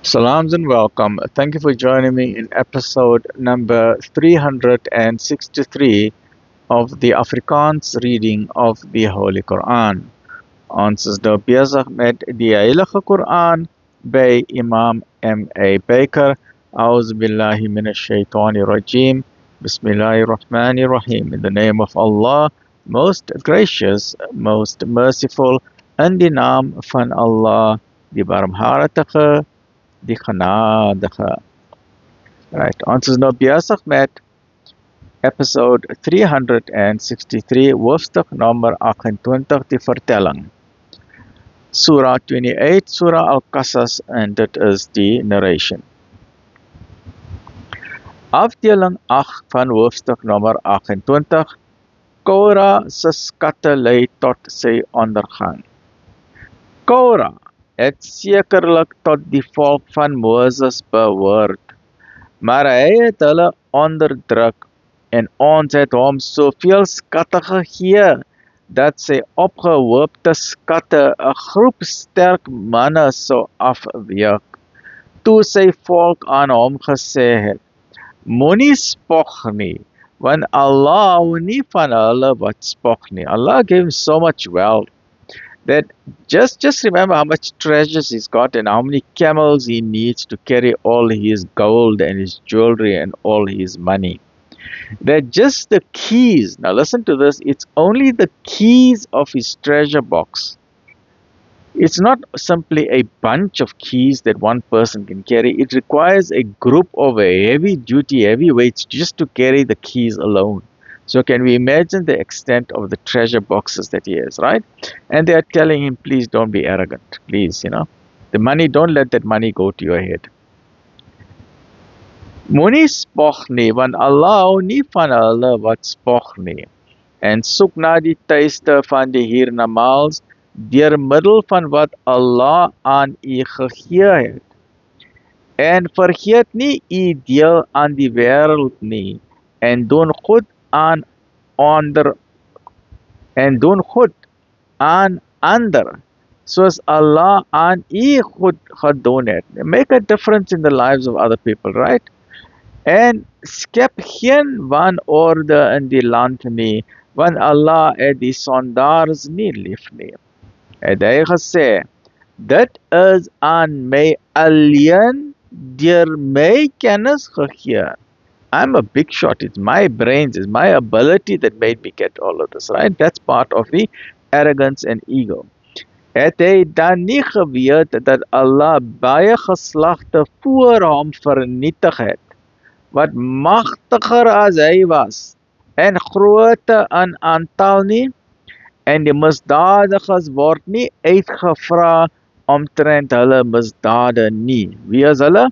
Salams and welcome. Thank you for joining me in episode number 363 of the Afrikaans reading of the Holy Quran. Ons is nou besig met die Heilige Quran by Imam M.A. Baker. A'udhu billahi minash shaitani rajim. Bismillahir Rahmanir Rahim. In the name of Allah, most gracious, most merciful, in die naam van Allah, die barmhartige, die genadige. Right, ons is nou besig met episode 363, hoofstuk nummer 28, die vertelling. Surah 28, Surah Al-Qasas, en dit is die narration. Afdeling 8 van hoofstuk nummer 28, Korah se skatte lei tot sy ondergang. Korah het sekerlik tot die volk van Moses behoort, maar hy het hulle onderdruk en ons het hom soveel skatte gegee, dat sy opgehoopte skatte 'n groep sterk manne sou afweeg. Toe sy volk aan hom gesê het, moenie spog nie, want Allah hou nie van hulle wat spog nie. Allah gave him so much wealth that just remember how much treasures he's got and how many camels he needs to carry all his gold and his jewelry and all his money. That just the keys, now listen to this, it's only the keys of his treasure box. It's not simply a bunch of keys that one person can carry. It requires a group of heavy-duty heavyweights just to carry the keys alone. So can we imagine the extent of the treasure boxes that he has, right? And they are telling him, please don't be arrogant. Please, the money, don't let that money go to your head. Moenie spog nie, want Allah hou nie van hulle wat spog nie. En soek na die tuiste van die hiernamaals deur middel van wat Allah aan u gegee het. En vergeet nie u deel aan die wêreld nie, en doen goed aan ander, soos Allah aan u goed gedoen het. Make a difference in the lives of other people, right? En skep geen wanorde in die land nie, want Allah het die sondaars nie lief nie. Het hy gesê, dit is aan my alleen deur my kennis gegee. I'm a big shot. It's my brains, it's my ability that made me get all of this, right? That's part of the arrogance and ego. Het hy dan nie geweet dat Allah baie geslagte voor hom vernietig het, wat magtiger as hy was, en groote in aantal nie, en die misdadigers word nie uitgevra omtrent hulle misdade nie. Wie is hulle?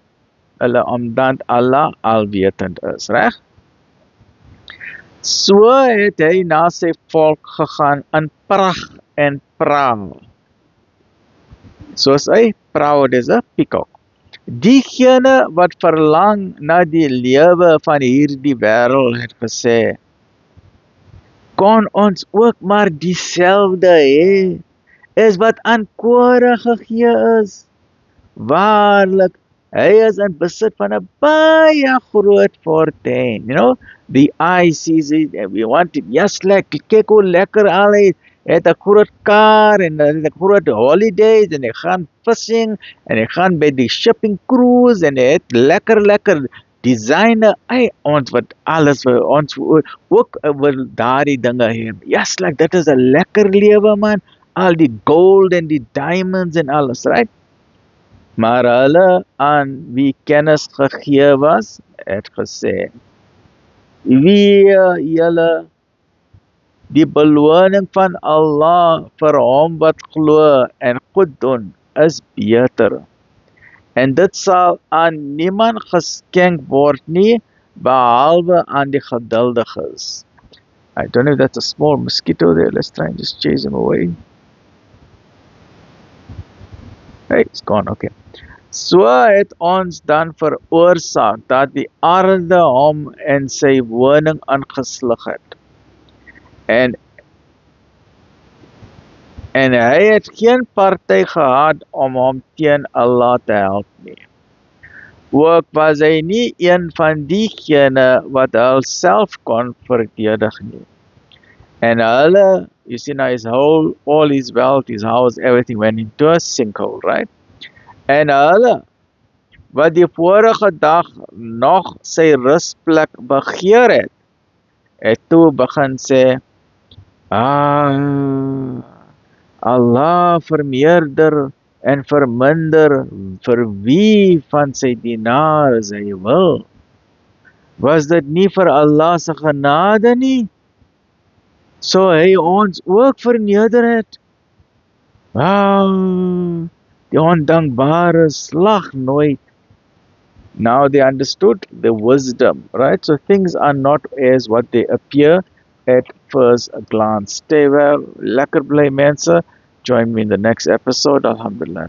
Hulle omdat Allah alwetend is, reg? So het hy na sy volk gegaan in pracht en praal. Soos hy proud is 'n peacock. Diegene wat verlang na die lewe van hierdie wêreld het gesê, kon ons ook maar dieselfde hê, is wat aan Korah gegee is. Waarlik, hy is in besit van 'n baie groot fortuin. The eye sees it, and we want it. Yes, kyk hoe lekker al hy het 'n groot kar en 'n groot holidays en hy gaan fishing en hy gaan by die shipping cruise en hy het lekker designer. Ons wat alles vir ons ook wil daardie dinge hê. Yes, dit is 'n lekker lewe, man. Al die gold en die diamonds en alles, right? Maar hulle aan wie kennis gegee was, het gesê, wie julle die beloning van Allah vir hom wat glo en goed doen, is beter. En dit sal aan niemand geskenk word nie, behalwe aan die geduldiges. I don't know if that's a small mosquito there. Let's try and just chase him away. Hey, it's gone, okay. So het ons dan veroorsaak dat die aarde hom en sy woning aangeslig het. En hy het geen party gehad om hom teen Allah te help nie. Ook was hy nie een van diegene wat hulself kon verdedig nie. And hulle, you see now his whole, all his wealth, his house, everything went into a sinkhole, right? En hulle, wat die vorige dag nog sy rusplek begeer het toe begin sê, Allah vermeerder en verminder vir wie van sy dienaars hy wil. Was dit nie vir Allah se genade nie? So hy ons ook verneder het. Die ondankbare slag nooit. Now they understood the wisdom, right? So things are not as what they appear at first glance. Stay well, lekker bly mense. Join me in the next episode. Alhamdulillah.